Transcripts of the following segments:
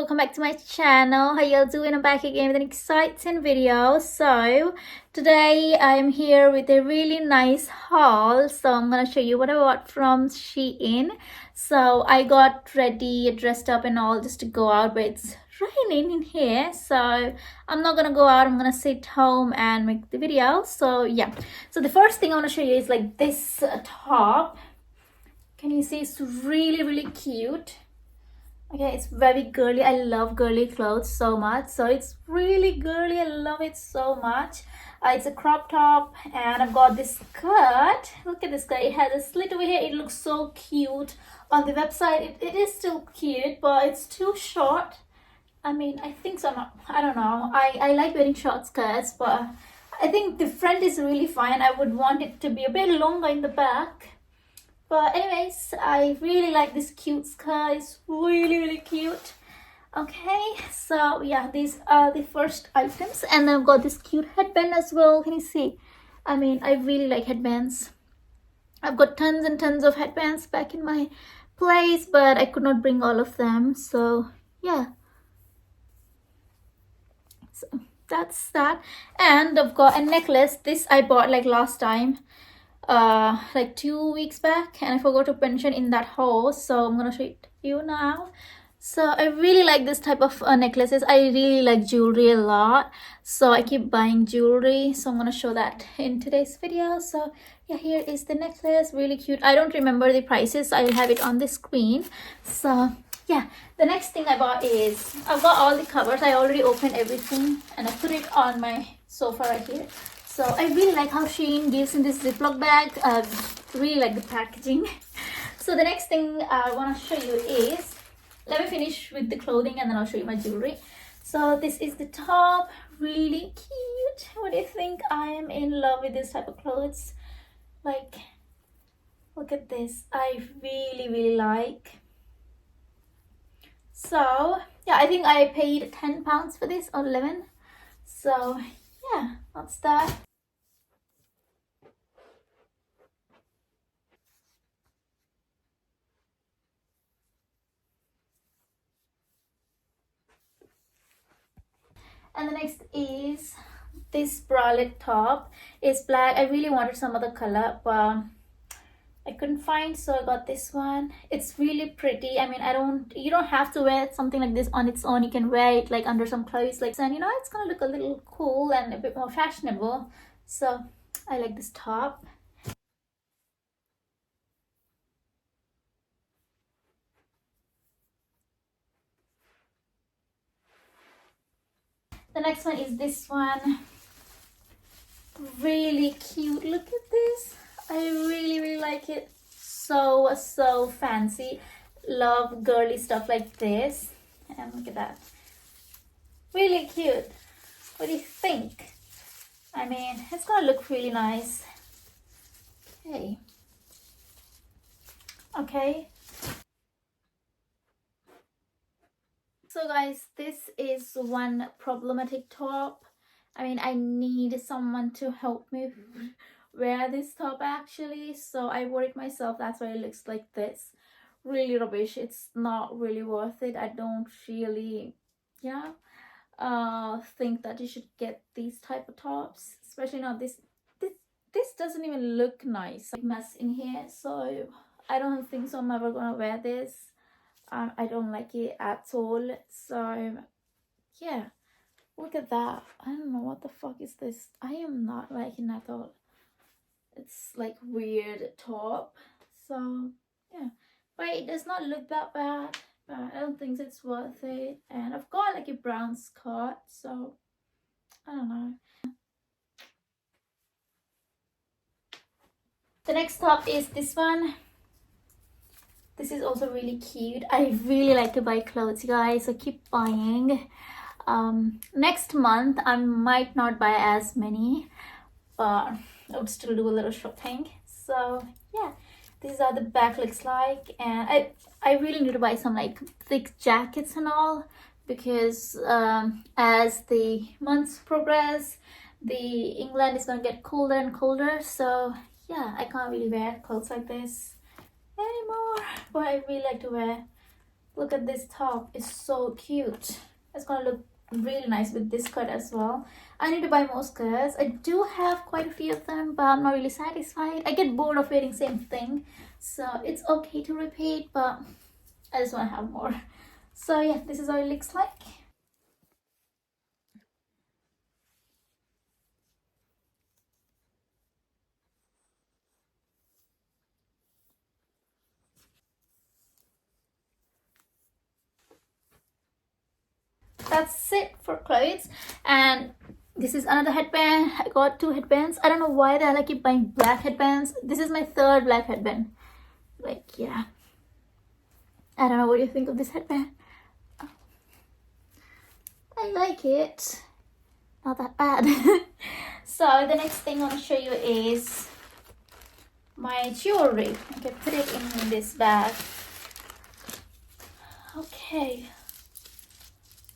welcome back to my channel. How y'all doing? I'm back again with an exciting video. So today I'm here with a really nice haul. So I'm gonna show you what I bought from SHEIN. So I got ready, dressed up and all just to go out, but it's raining in here, so I'm not gonna go out. I'm gonna sit home and make the video. So yeah, so the first thing I want to show you is like this top. Can you see? It's really cute. Okay, it's very girly. I love girly clothes so much, so it's really girly. I love it so much. It's a crop top, and I've got this skirt. Look at this skirt. It has a slit over here. It looks so cute on the website. It is still cute, but it's too short. I mean, I think so. I don't know. I like wearing short skirts, but I think the front is really fine. I would want it to be a bit longer in the back. But anyways, I really like this cute skirt. It's really cute. Okay, so yeah, these are the first items. And I've got this cute headband as well. Can you see? I mean, I really like headbands. I've got tons and tons of headbands back in my place, but I could not bring all of them. So yeah. So that's that. And I've got a necklace. This I bought like last time, like 2 weeks back, and I forgot to mention in that haul, so I'm gonna show it to you now. So I really like this type of necklaces. I really like jewelry a lot, so I keep buying jewelry, so I'm gonna show that in today's video. So yeah, here is the necklace. Really cute. I don't remember the prices. I'll have it on the screen. So yeah, the next thing I bought is, I've got all the covers. I already opened everything and I put it on my sofa right here. So I really like how SHEIN gives in this Ziploc bag. Really like the packaging. So the next thing I want to show you is, let me finish with the clothing and then I'll show you my jewelry. So this is the top. Really cute. What do you think? I am in love with this type of clothes. Like, look at this. I really like. So yeah, I think I paid £10 for this, or 11. So yeah, that's that. And the next is this bralette top. It's black. I really wanted some other color, but I couldn't find, so I got this one. It's really pretty. I mean, you don't have to wear something like this on its own. You can wear it like under some clothes, like, and you know, it's gonna look a little cool and a bit more fashionable. So I like this top. The next one is this one. Really cute. Look at this. I really like it. So fancy. Love girly stuff like this. And look at that. Really cute. What do you think? I mean, it's gonna look really nice. Okay. So guys, this is one problematic top. I mean, I need someone to help me wear this top actually. So I wore it myself. That's why it looks like this. Really rubbish. It's not really worth it. I don't really, think that you should get these type of tops. Especially not this. This doesn't even look nice. Like mess in here. So I don't think so I'm ever gonna wear this. I don't like it at all. So yeah, look at that. I don't know what the fuck is this. I am not liking at all. It's like weird top. So yeah, but it does not look that bad, but I don't think it's worth it. And I've got like a brown skirt, so I don't know. The next top is this one. This is also really cute. I really like to buy clothes, guys, so keep buying. Next month I might not buy as many, but I would still do a little shopping. So yeah, these are the back looks like. And I really need to buy some like thick jackets and all, because as the months progress, the England is gonna get colder and colder. So yeah, I can't really wear clothes like this anymore, but I really like to wear Look at this top, it's so cute. It's gonna look really nice with this skirt as well. I need to buy more skirts. I do have quite a few of them, but I'm not really satisfied. I get bored of wearing same thing, so it's okay to repeat, but I just want to have more. So yeah, this is how it looks like. That's it for clothes. And this is another headband. I got 2 headbands. I don't know why the hell I keep buying black headbands. This is my 3rd black headband. Like, yeah, I don't know what you think of this headband. I like it, not that bad. So the next thing I want to show you is my jewelry. Okay, put it in this bag. Okay,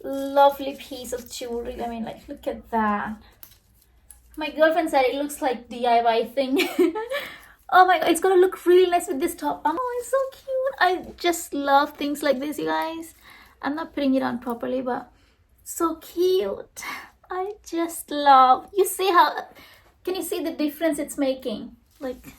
lovely piece of jewelry. I mean, like, look at that. My girlfriend said it looks like DIY thing. Oh my god, it's gonna look really nice with this top. Oh, it's so cute. I just love things like this, you guys. I'm not putting it on properly, but so cute. I just love. You see how, can you see the difference it's making? Like,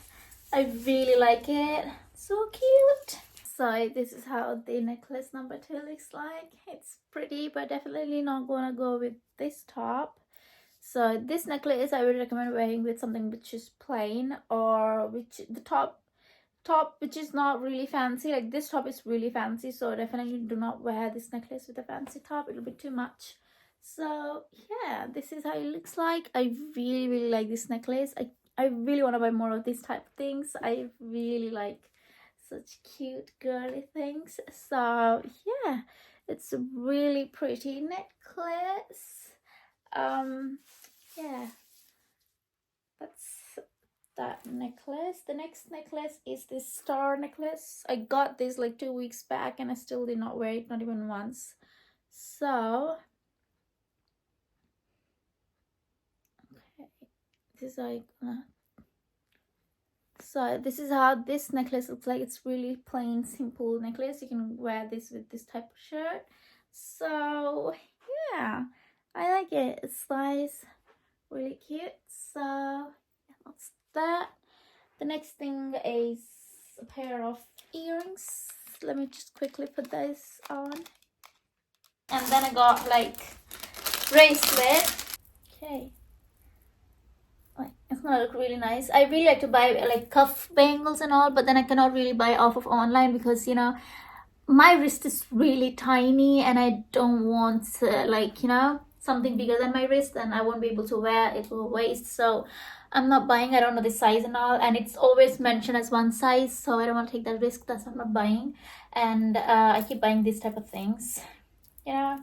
I really like it. So cute. So this is how the necklace number 2 looks like. It's pretty, but definitely not gonna go with this top. So this necklace I would recommend wearing with something which is plain, or which the top which is not really fancy. Like, this top is really fancy, so definitely do not wear this necklace with a fancy top. It'll be too much. So yeah, this is how it looks like. I really like this necklace. I really want to buy more of these type of things. I really like such cute girly things. So yeah, it's a really pretty necklace. Yeah, that's that necklace. The next necklace is this star necklace. I got this like 2 weeks back and I still did not wear it, not even once. So okay, this is like so this is how this necklace looks like. It's really plain, simple necklace. You can wear this with this type of shirt. So yeah, I like it. It's nice, really cute. So yeah, that's that. The next thing is a pair of earrings. Let me just quickly put this on. And then I got like bracelet. Okay, it's gonna look really nice. I really like to buy like cuff bangles and all, but then I cannot really buy off of online because, you know, my wrist is really tiny and I don't want like, you know, something bigger than my wrist, and I won't be able to wear it to waist. So I'm not buying. I don't know the size and all, and it's always mentioned as one size, so I don't want to take that risk. That's why I'm not buying. And I keep buying these type of things. You know,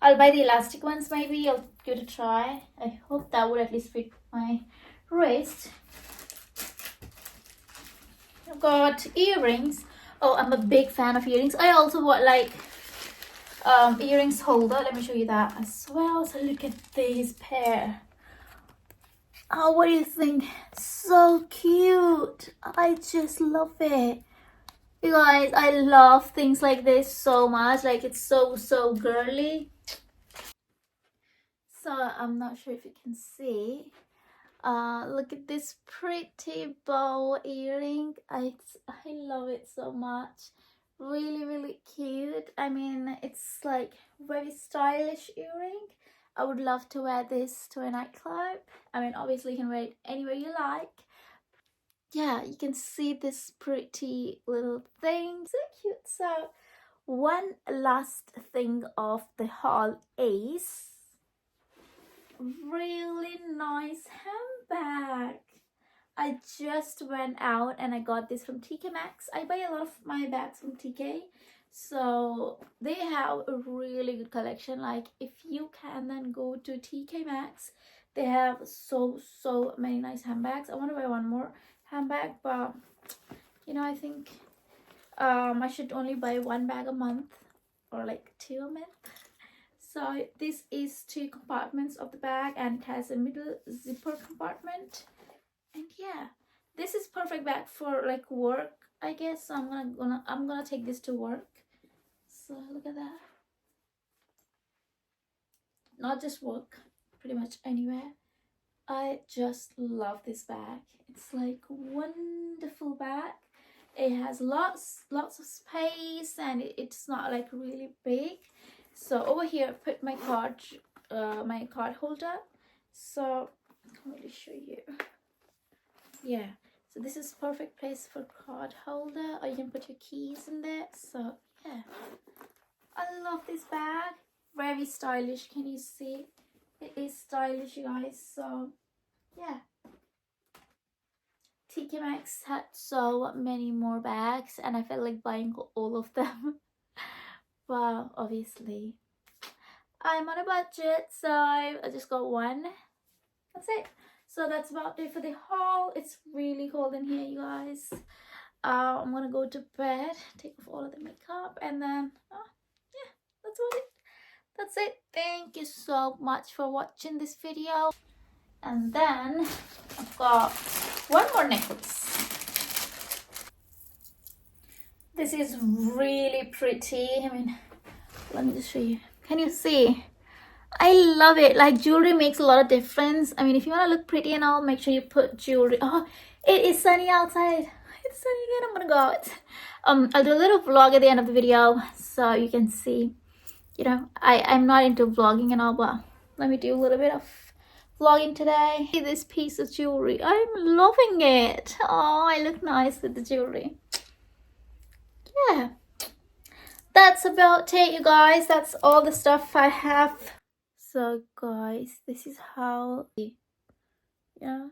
I'll buy the elastic ones maybe. I'll give it a try. I hope that would at least fit my wrist. I've got earrings. Oh, I'm a big fan of earrings. I also want like earrings holder. Let me show you that as well. So look at this pair. Oh, what do you think? So cute. I just love it. You guys, I love things like this so much. Like, it's so girly. So I'm not sure if you can see. Look at this pretty bow earring. I love it so much. Really cute. I mean, it's like very stylish earring. I would love to wear this to a nightclub. I mean, obviously you can wear it anywhere you like. Yeah, you can see this pretty little thing. So cute. So one last thing of the haul is really nice handbag. I just went out and I got this from TK Maxx. I buy a lot of my bags from TK, so they have a really good collection. Like, if you can, then go to TK Maxx. They have so many nice handbags. I want to buy one more handbag, but you know, I think I should only buy one bag a month, or like 2 a month. So this is 2 compartments of the bag, and it has a middle zipper compartment. And yeah, this is perfect bag for like work, I guess. So I'm gonna take this to work. So look at that. Not just work, pretty much anywhere. I just love this bag. It's like wonderful bag. It has lots of space, and it's not like really big. So over here I put my card holder. So let me show you. Yeah, so this is perfect place for card holder, or you can put your keys in there. So yeah, I love this bag. Very stylish. Can you see? It is stylish, you guys. So yeah, TK Maxx had so many more bags, and I felt like buying all of them. But obviously I'm on a budget, so I just got one. That's it. So that's about it for the haul. It's really cold in here, you guys. I'm gonna go to bed, take off all of the makeup, and then yeah, that's about it. That's it. Thank you so much for watching this video. And then I've got one more necklace. This is really pretty. I mean, let me just show you. Can you see? I love it. Like, jewelry makes a lot of difference. I mean, if you want to look pretty and all, make sure you put jewelry. Oh, it is sunny outside. It's sunny again. I'm gonna go out. I'll do a little vlog at the end of the video so you can see. You know, I'm not into vlogging and all, but let me do a little bit of vlogging today. This piece of jewelry, I'm loving it. Oh, I look nice with the jewelry. Yeah, that's about it, you guys. That's all the stuff I have. So guys, this is how, yeah,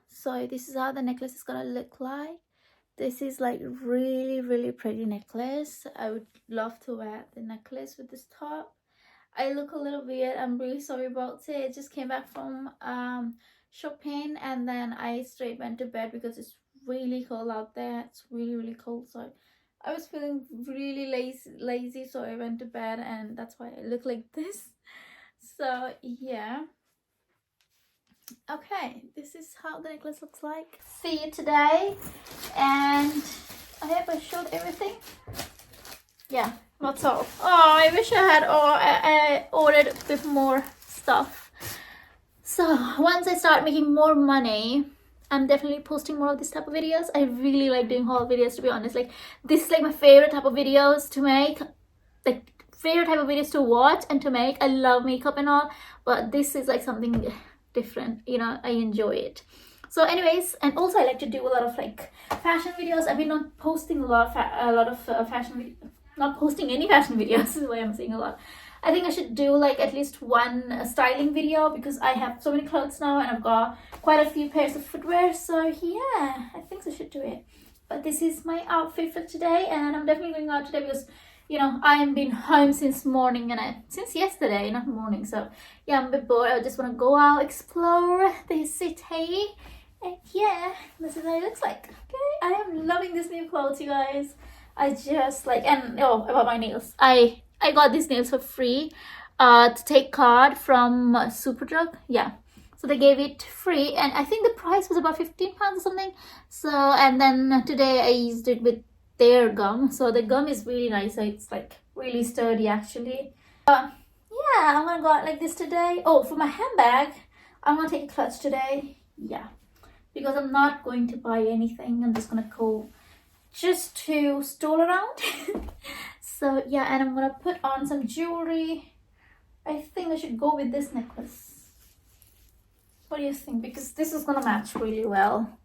so this is how the necklace is gonna look like. This is like really pretty necklace. I would love to wear the necklace with this top. I look a little weird. I'm really sorry about it. I just came back from shopping, and then I straight went to bed because it's really cold out there. It's really cold. So I was feeling really lazy, so I went to bed, and that's why I look like this. So yeah. Okay, this is how the necklace looks like. See you today, and I hope I showed everything. Yeah, that's all. Oh, I wish I had I ordered a bit more stuff. So once I start making more money, I'm definitely posting more of this type of videos. I really like doing haul videos, to be honest. Like, this is like my favorite type of videos to make. Like, favorite type of videos to watch and to make. I love makeup and all, but this is like something different, you know. I enjoy it. So anyways, and also I like to do a lot of like fashion videos. I've been not posting a lot of fashion videos, not posting any fashion videos. This is why I'm saying a lot. I think I should do like at least one styling video, because I have so many clothes now and I've got quite a few pairs of footwear. So yeah, I think I should do it. But this is my outfit for today, and I'm definitely going out today because, you know, I have been home since morning, and since yesterday, not morning. So yeah, I'm a bit bored. I just want to go out, explore the city, and yeah, this is how it looks like. Okay, I am loving this new clothes, you guys. I just like, and oh, about my nails, I got these nails for free to take card from Superdrug. Yeah, so they gave it free, and I think the price was about £15 or something. So, and then today I used it with their gum. So the gum is really nice. So it's like really sturdy actually. Yeah, I'm gonna go out like this today. Oh, for my handbag, I'm gonna take a clutch today. Yeah, because I'm not going to buy anything. I'm just gonna go just to stroll around. So yeah, and I'm gonna put on some jewelry. I think I should go with this necklace. What do you think? Because this is gonna match really well.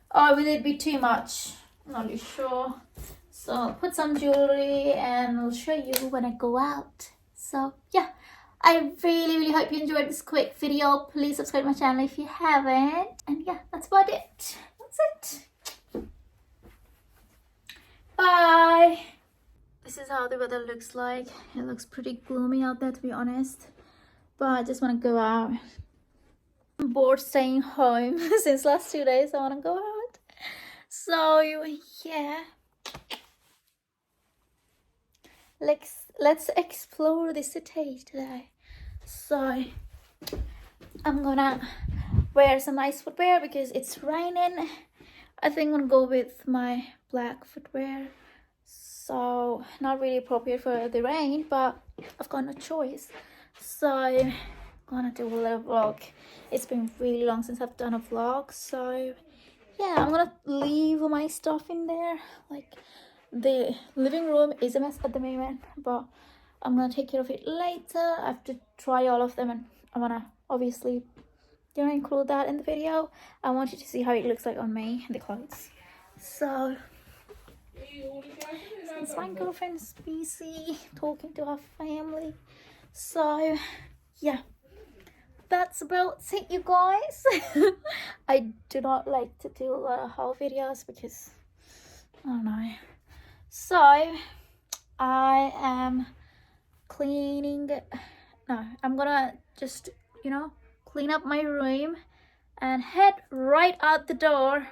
Or will it be too much? I'm not really sure. So I'll put some jewelry and I'll show you when I go out. So yeah, I really hope you enjoyed this quick video. Please subscribe to my channel if you haven't. And yeah, that's about it. That's it. Bye. This is how the weather looks like. It looks pretty gloomy out there, to be honest. But I just want to go out. I'm bored staying home since last 2 days. I want to go out. So yeah, let's explore the city today. So I'm gonna wear some nice footwear because it's raining. I think I'm gonna go with my black footwear. so not really appropriate for the rain, but I've got no choice. So I'm gonna do a little vlog. It's been really long since I've done a vlog, so yeah, I'm gonna leave my stuff in there. Like, the living room is a mess at the moment, but I'm gonna take care of it later. I have to try all of them, and I wanna obviously include that in the video. I want you to see how it looks like on me, the clothes. So since my girlfriend's busy talking to her family, so yeah, that's about it, you guys. I do not like to do a lot of haul videos because I don't know. So I am cleaning. No, I'm gonna just clean up my room and head right out the door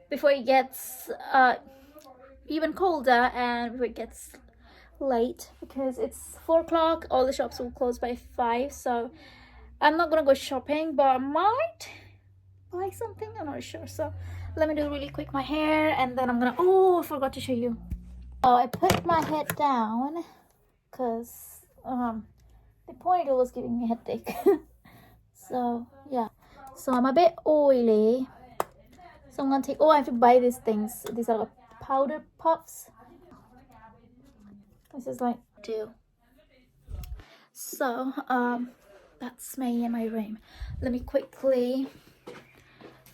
before it gets even colder and before it gets late, because it's 4 o'clock. All the shops will close by 5, so I'm not gonna go shopping, but I might buy something. I'm not sure. So let me do really quick my hair, and then I'm gonna, oh, I forgot to show you. Oh, I put my head down because the ponytail was giving me a headache. So yeah, so I'm a bit oily, so I'm gonna take, oh, I have to buy these things. These are like powder puffs. This is like two. So that's me in my room. Let me quickly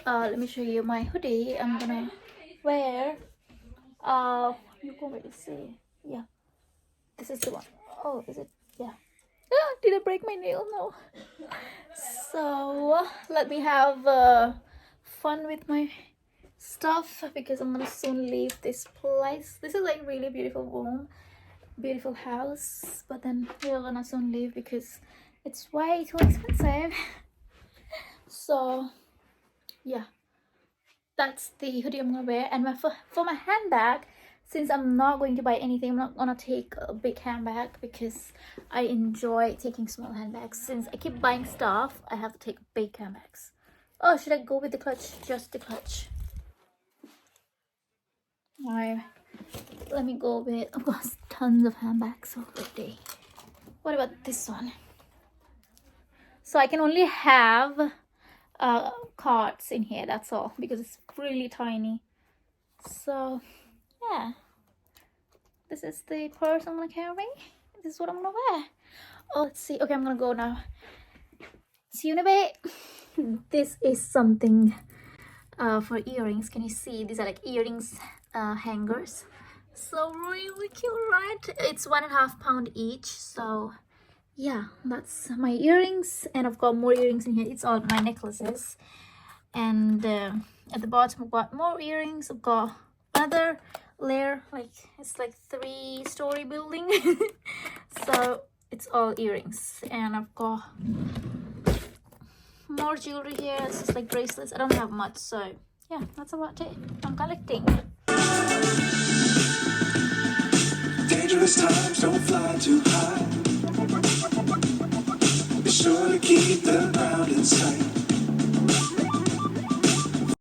let me show you my hoodie I'm gonna wear. You can't really see. Yeah, this is the one. Oh, is it? Yeah. Ah, did I break my nail? No. So let me have fun with my stuff, because I'm gonna soon leave this place. This is like really beautiful home, beautiful house, but then we're gonna soon leave because it's way too expensive. So yeah, that's the hoodie I'm gonna wear. And for my handbag, since I'm not going to buy anything, I'm not gonna take a big handbag because I enjoy taking small handbags. Since I keep buying stuff, I have to take big handbags. Oh, should I go with the clutch? Just the clutch. Alright, let me go with, I've got tons of handbags already. What about this one? So I can only have cards in here, that's all, because it's really tiny. So yeah, this is the purse I'm gonna carry. This is what I'm gonna wear. Oh, let's see. Okay, I'm gonna go now. See you in a bit. This is something for earrings. Can you see? These are like earrings hangers. So really cute, right? It's £1.5 each. So yeah, that's my earrings, and I've got more earrings in here. It's all my necklaces, and at the bottom I've got more earrings. I've got another layer, like it's like 3-story building. So it's all earrings, and I've got more jewelry here. It's just like bracelets. I don't have much, so yeah, that's about it. I'm collecting. Dangerous times, don't fly too high. Be sure to keep the ground in sight.